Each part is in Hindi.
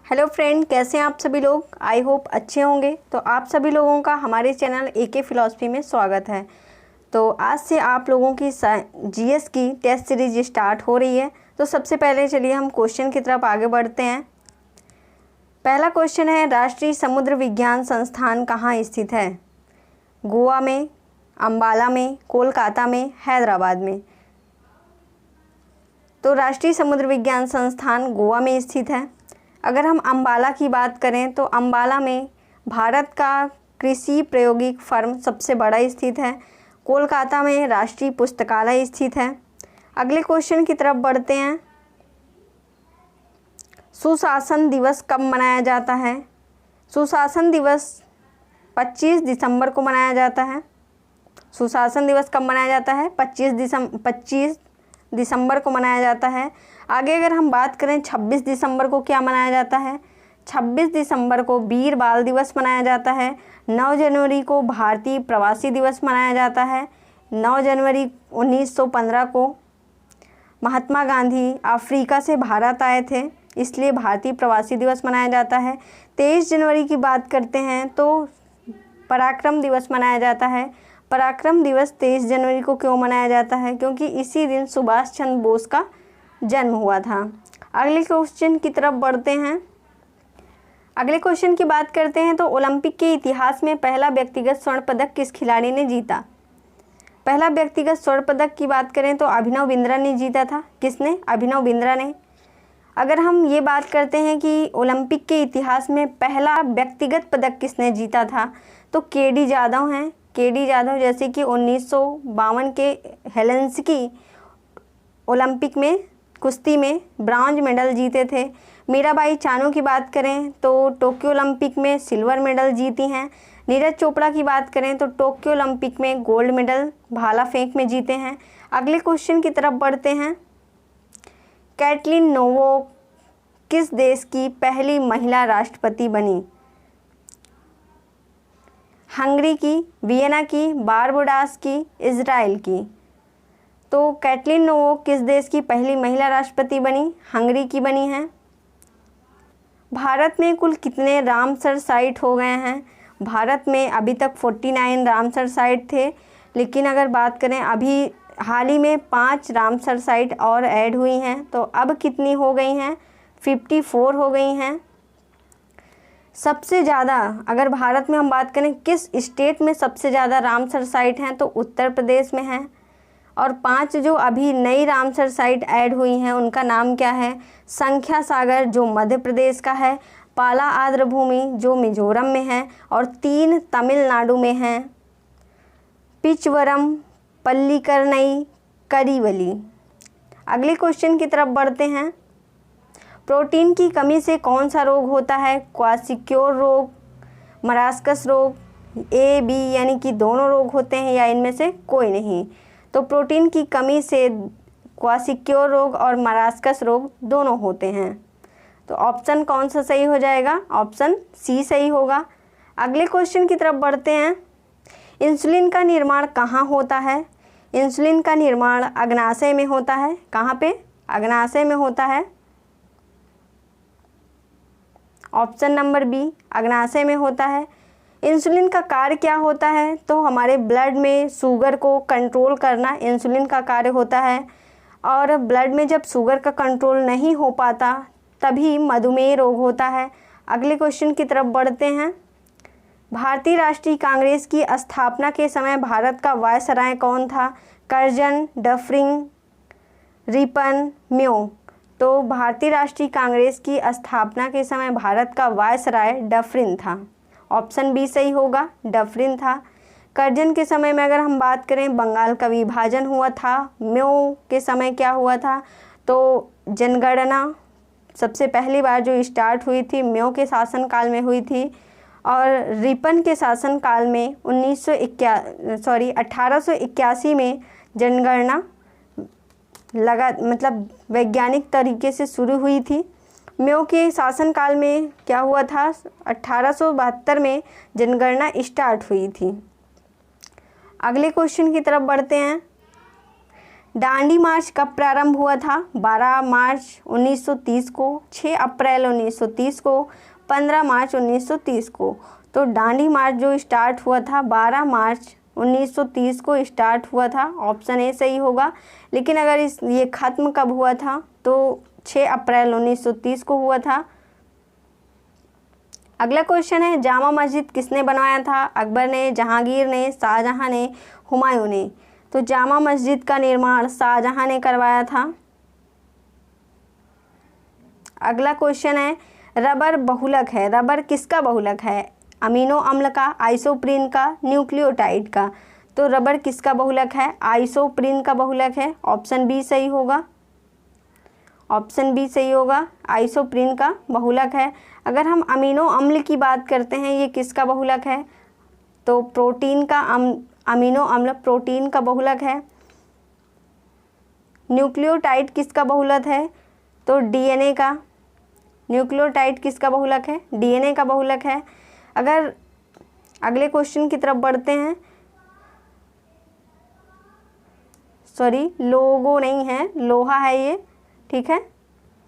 हेलो फ्रेंड, कैसे हैं आप सभी लोग। आई होप अच्छे होंगे। तो आप सभी लोगों का हमारे चैनल एके फिलॉसफी में स्वागत है। तो आज से आप लोगों की जीएस की टेस्ट सीरीज स्टार्ट हो रही है। तो सबसे पहले चलिए हम क्वेश्चन की तरफ आगे बढ़ते हैं। पहला क्वेश्चन है, राष्ट्रीय समुद्र विज्ञान संस्थान कहाँ स्थित है? गोवा में, अम्बाला में, कोलकाता में, हैदराबाद में। तो राष्ट्रीय समुद्र विज्ञान संस्थान गोवा में स्थित है। अगर हम अम्बाला की बात करें तो अम्बाला में भारत का कृषि प्रायोगिक फर्म सबसे बड़ा स्थित है। कोलकाता में राष्ट्रीय पुस्तकालय स्थित है। अगले क्वेश्चन की तरफ बढ़ते हैं। सुशासन दिवस कब मनाया जाता है? सुशासन दिवस 25 दिसंबर को मनाया जाता है। सुशासन दिवस कब मनाया जाता है? 25 दिसंबर को मनाया जाता है। आगे अगर हम बात करें 26 दिसंबर को क्या मनाया जाता है? 26 दिसंबर को वीर बाल दिवस मनाया जाता है। 9 जनवरी को भारतीय प्रवासी दिवस मनाया जाता है। 9 जनवरी 1915 को महात्मा गांधी अफ्रीका से भारत आए थे, इसलिए भारतीय प्रवासी दिवस मनाया जाता है। 23 जनवरी की बात करते हैं तो पराक्रम दिवस मनाया जाता है। पराक्रम दिवस 23 जनवरी को क्यों मनाया जाता है? क्योंकि इसी दिन सुभाष चंद्र बोस का जन्म हुआ था। अगले क्वेश्चन की तरफ बढ़ते हैं। अगले क्वेश्चन की बात करते हैं तो ओलंपिक के इतिहास में पहला व्यक्तिगत स्वर्ण पदक किस खिलाड़ी ने जीता? पहला व्यक्तिगत स्वर्ण पदक की बात करें तो अभिनव बिंद्रा ने जीता था। किसने? अभिनव बिंद्रा ने। अगर हम ये बात करते हैं कि ओलंपिक के इतिहास में पहला व्यक्तिगत पदक किसने जीता था, तो केडी जाधव हैं। केडी जाधव, जैसे कि 1952 के हेलेंसिकी ओलंपिक में कुश्ती में ब्रॉन्ज मेडल जीते थे। मीराबाई चानू की बात करें तो टोक्यो ओलंपिक में सिल्वर मेडल जीती हैं। नीरज चोपड़ा की बात करें तो टोक्यो ओलंपिक में गोल्ड मेडल भाला फेंक में जीते हैं। अगले क्वेश्चन की तरफ बढ़ते हैं। कैटलीन नोवोक किस देश की पहली महिला राष्ट्रपति बनी? हंगरी की, वियना की, बारबुडास की, इजराइल की। तो कैटलीन नोवोक किस देश की पहली महिला राष्ट्रपति बनी? हंगरी की बनी है। भारत में कुल कितने रामसर साइट हो गए हैं? भारत में अभी तक 49 रामसर साइट थे, लेकिन अगर बात करें अभी हाल ही में 5 रामसर साइट और ऐड हुई हैं, तो अब कितनी हो गई हैं? 54 हो गई हैं। सबसे ज़्यादा अगर भारत में हम बात करें किस स्टेट में सबसे ज़्यादा रामसर साइट हैं, तो उत्तर प्रदेश में हैं। और 5 जो अभी नई रामसर साइट ऐड हुई हैं उनका नाम क्या है? संख्या सागर जो मध्य प्रदेश का है, पाला आर्द्रभूमि जो मिजोरम में है, और 3 तमिलनाडु में हैं, पिचवरम, पल्लीकरनई, करीवली। अगले क्वेश्चन की तरफ बढ़ते हैं। प्रोटीन की कमी से कौन सा रोग होता है? क्वासिक्योर रोग, मरास्कस रोग, ए बी यानी कि दोनों रोग होते हैं या इनमें से कोई नहीं? तो प्रोटीन की कमी से क्वासिक्योर रोग और मरास्कस रोग दोनों होते हैं। तो ऑप्शन कौन सा सही हो जाएगा? ऑप्शन सी सही होगा। अगले क्वेश्चन की तरफ बढ़ते हैं। इंसुलिन का निर्माण कहाँ होता है? इंसुलिन का निर्माण अग्नाशय में होता है। कहाँ पे? अग्नाशय में होता है। ऑप्शन नंबर बी, अग्नाशय में होता है। इंसुलिन का कार्य क्या होता है? तो हमारे ब्लड में शुगर को कंट्रोल करना इंसुलिन का कार्य होता है, और ब्लड में जब शुगर का कंट्रोल नहीं हो पाता तभी मधुमेह रोग होता है। अगले क्वेश्चन की तरफ बढ़ते हैं। भारतीय राष्ट्रीय कांग्रेस की स्थापना के समय भारत का वायसराय कौन था? Curzon, Dufferin, Ripon, Mayo. तो भारतीय राष्ट्रीय कांग्रेस की स्थापना के समय भारत का वायसराय डफरिन था। ऑप्शन बी सही होगा, डफरिन था। कर्जन के समय में अगर हम बात करें बंगाल का विभाजन हुआ था। म्यो के समय क्या हुआ था? तो जनगणना सबसे पहली बार जो स्टार्ट हुई थी म्यो के शासनकाल में हुई थी, और रिपन के शासनकाल में 1881 में जनगणना वैज्ञानिक तरीके से शुरू हुई थी। म्यो के शासनकाल में क्या हुआ था? 1872 में जनगणना स्टार्ट हुई थी। अगले क्वेश्चन की तरफ बढ़ते हैं। दांडी मार्च कब प्रारंभ हुआ था? 12 मार्च 1930 को, 6 अप्रैल 1930 को, 15 मार्च 1930 को। तो दांडी मार्च जो स्टार्ट हुआ था 12 मार्च 1930 को स्टार्ट हुआ था, ऑप्शन ए सही होगा। लेकिन अगर ये ख़त्म कब हुआ था तो 6 अप्रैल 1930 को हुआ था। अगला क्वेश्चन है, जामा मस्जिद किसने बनवाया था? अकबर ने, जहांगीर ने, शाहजहां ने, हुमायूं ने। तो जामा मस्जिद का निर्माण शाहजहां ने करवाया था। अगला क्वेश्चन है, रबर बहुलक है, रबर किसका बहुलक है? अमीनो अम्ल का, आइसोप्रीन का, न्यूक्लियोटाइड का। तो रबर किसका बहुलक है? आइसोप्रीन का बहुलक है, ऑप्शन बी सही होगा। ऑप्शन बी सही होगा, आइसोप्रीन का बहुलक है। अगर हम अमीनो अम्ल की बात करते हैं, ये किसका बहुलक है? तो प्रोटीन का, अमीनो अम्ल प्रोटीन का बहुलक है। न्यूक्लियोटाइड किसका बहुलक है? तो डीएनए का। न्यूक्लियोटाइड किसका बहुलक है? डीएनए का बहुलक है। अगर अगले क्वेश्चन की तरफ बढ़ते हैं, सॉरी लोगो नहीं है, लोहा है ये, ठीक है,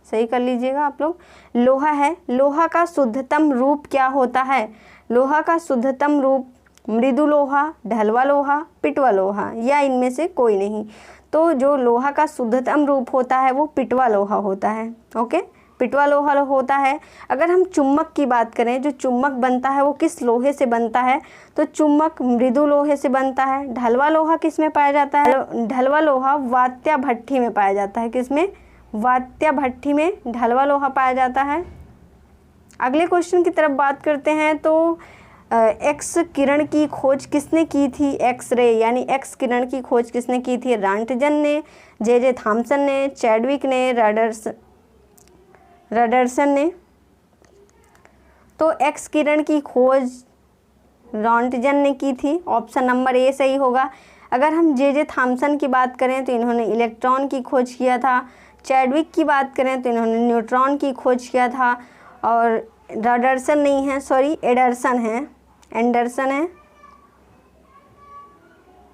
सही कर लीजिएगा आप लोग। लोहा है। लोहा का शुद्धतम रूप क्या होता है? लोहा का शुद्धतम रूप मृदु लोहा, ढलवा लोहा, पिटवा लोहा, या इनमें से कोई नहीं। तो जो लोहा का शुद्धतम रूप होता है वो पिटवा लोहा होता है। ओके, पिटवा लोहा होता है। अगर हम चुम्बक की बात करें, जो चुम्बक बनता है वो किस लोहे से बनता है? तो चुम्बक मृदु लोहे से बनता है। ढलवा लोहा किस में पाया जाता है? ढलवा लोहा वात्या भट्ठी में पाया जाता है। किसमें? वात्या भट्ठी में ढलवा लोहा पाया जाता है। अगले क्वेश्चन की तरफ बात करते हैं तो एक्स किरण की खोज किसने की थी? एक्स-रे यानी एक्स किरण की खोज किसने की थी? रॉन्टजन ने, जे थॉमसन ने, चैडविक ने, रडरसन ने। तो एक्स किरण की खोज रॉन्टजन ने की थी, ऑप्शन नंबर ए सही होगा। अगर हम जे थॉमसन की बात करें तो इन्होंने इलेक्ट्रॉन की खोज किया था। चैडविक की बात करें तो इन्होंने न्यूट्रॉन की खोज किया था। और रडरसन नहीं है, सॉरी एडरसन है, एंडरसन है,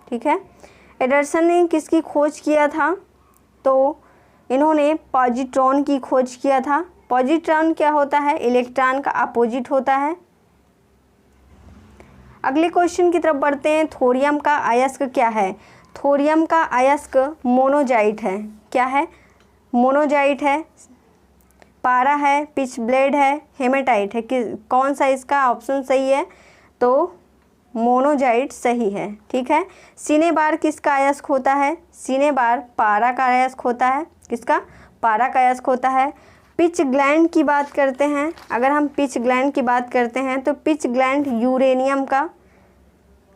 ठीक है। एडरसन ने किसकी खोज किया था? तो इन्होंने पॉजिट्रॉन की खोज किया था। पॉजिट्रॉन क्या होता है? इलेक्ट्रॉन का अपोजिट होता है। अगले क्वेश्चन की तरफ बढ़ते हैं, थोरियम का अयस्क क्या है? थोरियम का अयस्क मोनोजाइट है। क्या है? मोनोजाइट है। पारा है, पिच ब्लेड है, हेमेटाइट है, कि कौन सा इसका ऑप्शन सही है? तो मोनोजाइट सही है, ठीक है। सीने बार किसका अयस्क होता है? सीने बार पारा का अयस्क होता है। किसका? पारा का अयस्क होता है। पिच ग्लैंड की बात करते हैं, अगर हम पिच ग्लैंड की बात करते हैं तो पिच ग्लैंड यूरेनियम का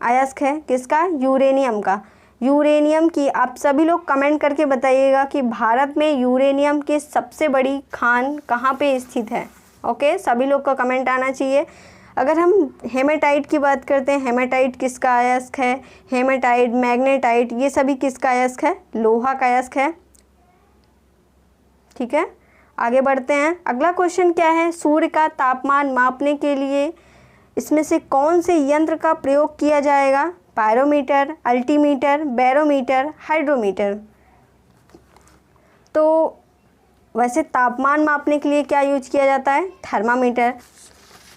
अयस्क है। किसका? यूरेनियम का। यूरेनियम की आप सभी लोग कमेंट करके बताइएगा कि भारत में यूरेनियम की सबसे बड़ी खान कहाँ पे स्थित है। ओके, सभी लोग का कमेंट आना चाहिए। अगर हम हेमेटाइट की बात करते हैं, हेमेटाइट किसका अयस्क है? हेमेटाइट, मैग्नेटाइट, ये सभी किसका अयस्क है? लोहा का अयस्क है, ठीक है। आगे बढ़ते हैं। अगला क्वेश्चन क्या है? सूर्य का तापमान मापने के लिए इसमें से कौन से यंत्र का प्रयोग किया जाएगा? Pyrometer, altimeter, barometer, hydrometer. तो वैसे तापमान मापने के लिए क्या यूज किया जाता है? थर्मामीटर।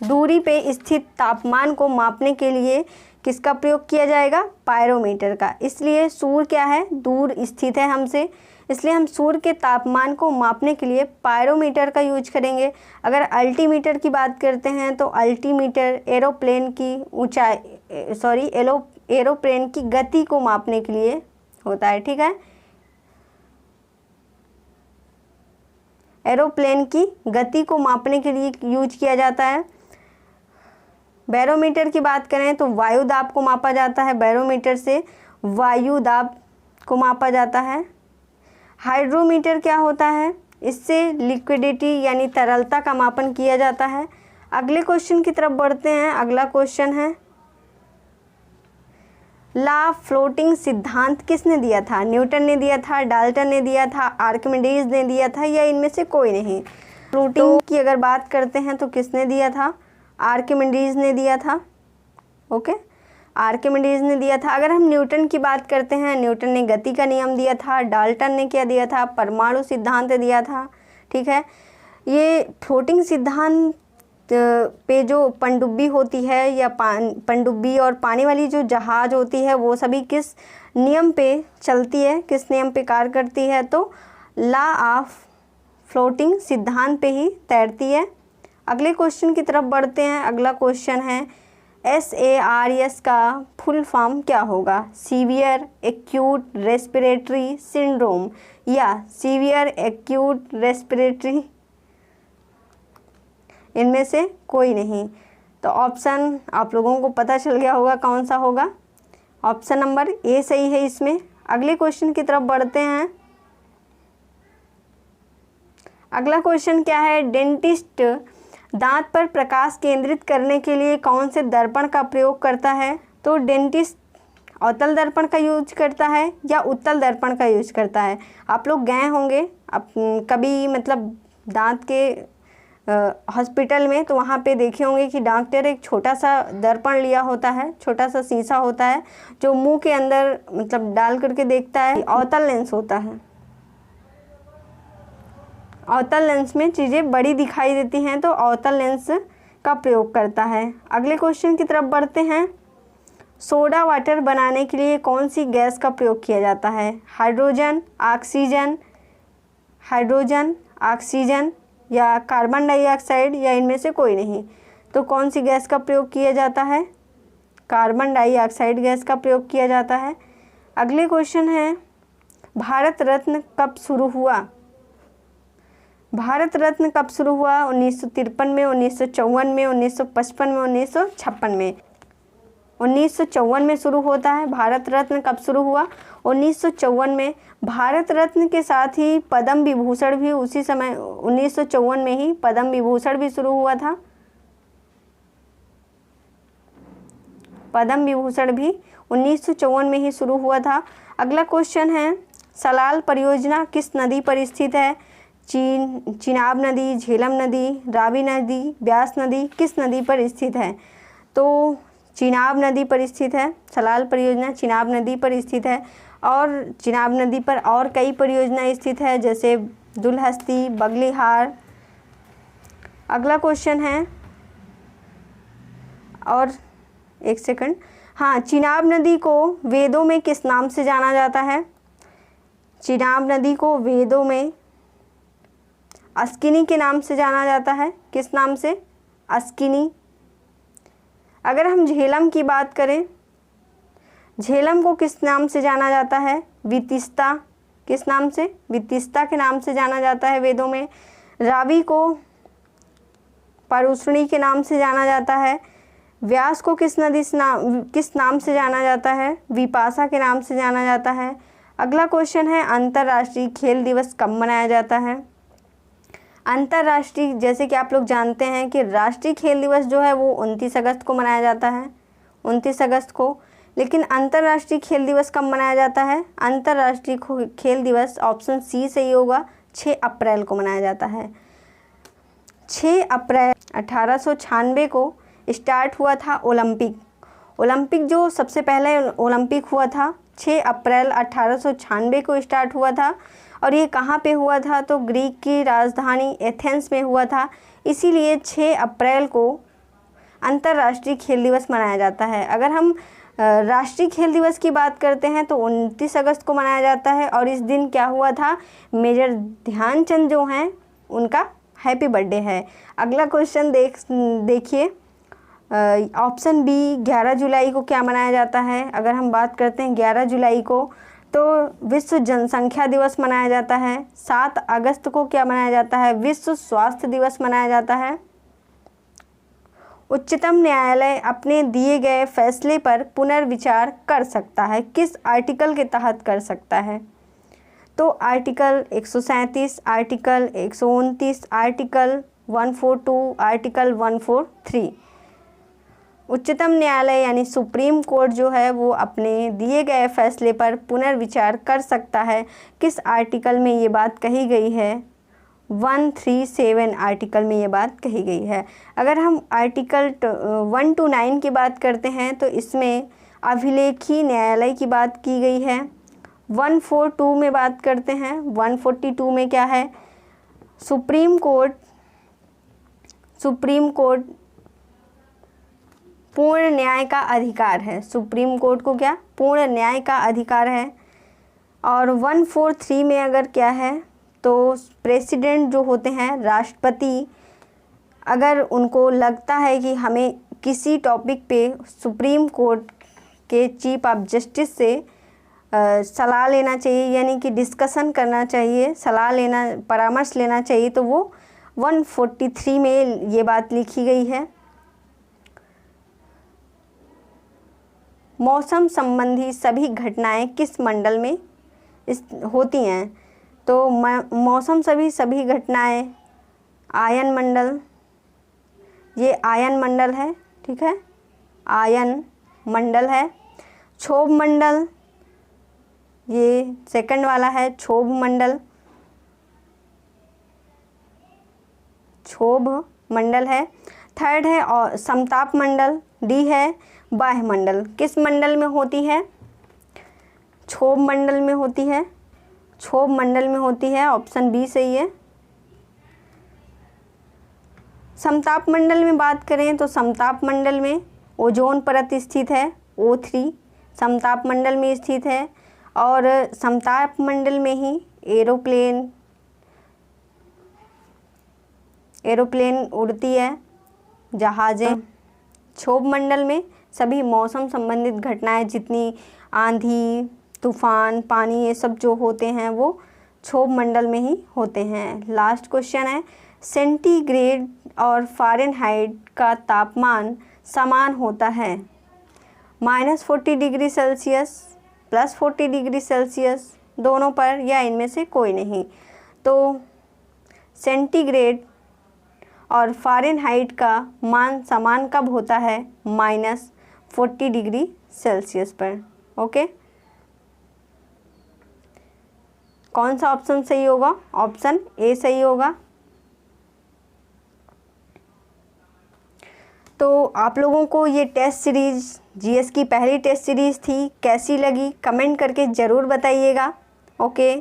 दूरी पे स्थित तापमान को मापने के लिए किसका प्रयोग किया जाएगा? पायरोमीटर का। इसलिए सूर्य क्या है? दूर स्थित है हमसे, इसलिए हम सूर्य के तापमान को मापने के लिए पायरोमीटर का यूज करेंगे। अगर अल्टीमीटर की बात करते हैं तो अल्टीमीटर एरोप्लेन की ऊंचाई, सॉरी एरोप्लेन की गति को मापने के लिए होता है, ठीक है। एरोप्लेन की गति को मापने के लिए यूज किया जाता है। बैरोमीटर की बात करें तो वायु दाब को मापा जाता है, बैरोमीटर से वायु दाब को मापा जाता है। हाइड्रोमीटर क्या होता है? इससे लिक्विडिटी यानी तरलता का मापन किया जाता है। अगले क्वेश्चन की तरफ बढ़ते हैं। अगला क्वेश्चन है, ला फ्लोटिंग सिद्धांत किसने दिया था? न्यूटन ने दिया था, डाल्टन ने दिया था, आर्किमिडीज ने दिया था, या इनमें से कोई नहीं? फ्लोटिंग की अगर बात करते हैं तो किसने दिया था? आर्किमिडीज ने दिया था। ओके, आर्किमिडीज ने दिया था। अगर हम न्यूटन की बात करते हैं, न्यूटन ने गति का नियम दिया था। डाल्टन ने क्या दिया था? परमाणु सिद्धांत दिया था। ठीक है, ये फ्लोटिंग सिद्धांत पे जो पनडुब्बी होती है या पनडुब्बी और पानी वाली जो जहाज़ होती है वो सभी किस नियम पे चलती है, किस नियम पे कार्य करती है? तो लॉ ऑफ फ्लोटिंग सिद्धांत पे ही तैरती है। अगले क्वेश्चन की तरफ बढ़ते हैं। अगला क्वेश्चन है SARS का फुल फॉर्म क्या होगा? सीवियर एक्यूट रेस्पिरेटरी सिंड्रोम या सीवियर एक्यूट रेस्पिरेटरी, इनमें से कोई नहीं। तो ऑप्शन आप लोगों को पता चल गया होगा कौन सा होगा। ऑप्शन नंबर ए सही है इसमें। अगले क्वेश्चन की तरफ बढ़ते हैं। अगला क्वेश्चन क्या है? डेंटिस्ट दांत पर प्रकाश केंद्रित करने के लिए कौन से दर्पण का प्रयोग करता है? तो डेंटिस्ट अवतल दर्पण का यूज करता है या उत्तल दर्पण का यूज करता है? आप लोग गए होंगे कभी, मतलब दांत के हॉस्पिटल में, तो वहाँ पे देखे होंगे कि डॉक्टर एक छोटा सा दर्पण लिया होता है, छोटा सा शीशा होता है जो मुंह के अंदर मतलब डाल करके देखता है। अवतल लेंस होता है। अवतल लेंस में चीज़ें बड़ी दिखाई देती हैं तो अवतल लेंस का प्रयोग करता है। अगले क्वेश्चन की तरफ बढ़ते हैं। सोडा वाटर बनाने के लिए कौन सी गैस का प्रयोग किया जाता है? हाइड्रोजन, ऑक्सीजन, हाइड्रोजन, ऑक्सीजन या कार्बन डाइऑक्साइड या इनमें से कोई नहीं? तो कौन सी गैस का प्रयोग किया जाता है? कार्बन डाइऑक्साइड गैस का प्रयोग किया जाता है। अगले क्वेश्चन है भारत रत्न कब शुरू हुआ? भारत रत्न कब शुरू हुआ? 1953 में, 1954 में, 1955 में, 1956 में। 1954 में शुरू होता है। भारत रत्न कब शुरू हुआ? 1954 में। भारत रत्न के साथ ही पद्म विभूषण भी उसी समय 1954 में ही पद्म विभूषण भी शुरू हुआ था। पद्म विभूषण भी 1954 में ही शुरू हुआ था। अगला क्वेश्चन है सलाल परियोजना किस नदी पर स्थित है? चिनाब नदी, झेलम नदी, रावी नदी, ब्यास नदी, किस नदी पर स्थित है? तो चिनाब नदी पर स्थित है। सलाल परियोजना चिनाब नदी पर स्थित है और चिनाब नदी पर और कई परियोजनाएं स्थित है जैसे दुलहस्ती, बगलीहार। अगला क्वेश्चन है, और एक सेकंड, हाँ, चिनाब नदी को वेदों में किस नाम से जाना जाता है? चिनाब नदी को वेदों में अस्किनी के नाम से जाना जाता है। किस नाम से? अस्किनी। अगर हम झेलम की बात करें, झेलम को किस नाम से जाना जाता है? वितिस्ता। किस नाम से? वितिस्ता के नाम से जाना जाता है वेदों में। रावी को परुष्णी के नाम से जाना जाता है। व्यास को किस नाम से जाना जाता है? विपाशा के नाम से जाना जाता है। अगला क्वेश्चन है अंतर्राष्ट्रीय खेल दिवस कब मनाया जाता है? अंतर्राष्ट्रीय, जैसे कि आप लोग जानते हैं कि राष्ट्रीय खेल दिवस जो है वो 29 अगस्त को मनाया जाता है, 29 अगस्त को। लेकिन अंतर्राष्ट्रीय खेल दिवस कब मनाया जाता है? अंतर्राष्ट्रीय खेल दिवस ऑप्शन सी सही होगा, 6 अप्रैल को मनाया जाता है। 6 अप्रैल 1896 को स्टार्ट हुआ था ओलंपिक जो सबसे पहले ओलंपिक हुआ था 6 अप्रैल 1896 को स्टार्ट हुआ था। और ये कहाँ पे हुआ था? तो ग्रीक की राजधानी एथेंस में हुआ था। इसीलिए 6 अप्रैल को अंतर्राष्ट्रीय खेल दिवस मनाया जाता है। अगर हम राष्ट्रीय खेल दिवस की बात करते हैं तो 29 अगस्त को मनाया जाता है। और इस दिन क्या हुआ था? मेजर ध्यानचंद जो हैं उनका हैप्पी बर्थडे है। अगला क्वेश्चन देखिए, ऑप्शन बी 11 जुलाई को क्या मनाया जाता है? अगर हम बात करते हैं 11 जुलाई को तो विश्व जनसंख्या दिवस मनाया जाता है। 7 अगस्त को क्या मनाया जाता है? विश्व स्वास्थ्य दिवस मनाया जाता है। उच्चतम न्यायालय अपने दिए गए फैसले पर पुनर्विचार कर सकता है। किस आर्टिकल के तहत कर सकता है? तो आर्टिकल 137, आर्टिकल 129, आर्टिकल 142, आर्टिकल 143। उच्चतम न्यायालय यानी सुप्रीम कोर्ट जो है वो अपने दिए गए फैसले पर पुनर्विचार कर सकता है। किस आर्टिकल में ये बात कही गई है? 137 आर्टिकल में ये बात कही गई है। अगर हम आर्टिकल 129 की बात करते हैं तो इसमें अभिलेखी न्यायालय की बात की गई है। 142 में बात करते हैं। 142 में क्या है? सुप्रीम कोर्ट पूर्ण न्याय का अधिकार है। सुप्रीम कोर्ट को क्या? पूर्ण न्याय का अधिकार है। और 143 में अगर क्या है तो प्रेसिडेंट जो होते हैं, राष्ट्रपति, अगर उनको लगता है कि हमें किसी टॉपिक पे सुप्रीम कोर्ट के चीफ ऑफ जस्टिस से सलाह लेना चाहिए, यानी कि डिस्कशन करना चाहिए, सलाह लेना, परामर्श लेना चाहिए, तो वो 143 में ये बात लिखी गई है। मौसम संबंधी सभी घटनाएं किस मंडल में होती हैं? तो मौसम सभी घटनाएं आयन मंडल, ये आयन मंडल है, ठीक है, आयन मंडल है। क्षोभ मंडल, ये सेकंड वाला है, क्षोभ मंडल, क्षोभ मंडल है। थर्ड है और समताप मंडल। डी है बाह्य मंडल। किस मंडल में होती है? क्षोभ मंडल में होती है, क्षोभ मंडल में होती है। ऑप्शन बी सही है। समताप मंडल में बात करें तो समताप मंडल में ओजोन परत स्थित है, O3 समताप मंडल में स्थित है। और समताप मंडल में ही एरोप्लेन उड़ती है, जहाज़ें। क्षोभ मंडल में सभी मौसम संबंधित घटनाएं, जितनी आंधी, तूफान, पानी, ये सब जो होते हैं वो क्षोभ मंडल में ही होते हैं। लास्ट क्वेश्चन है, सेंटीग्रेड और फ़ारेनहाइट का तापमान समान होता है -40 डिग्री सेल्सियस, +40 डिग्री सेल्सियस, दोनों पर, या इनमें से कोई नहीं? तो सेंटीग्रेड और फ़ारेनहाइट का मान समान कब होता है? -40 डिग्री सेल्सियस पर। ओके, कौन सा ऑप्शन सही होगा? ऑप्शन ए सही होगा। तो आप लोगों को ये टेस्ट सीरीज़, जीएस की पहली टेस्ट सीरीज़ थी, कैसी लगी? कमेंट करके ज़रूर बताइएगा। ओके।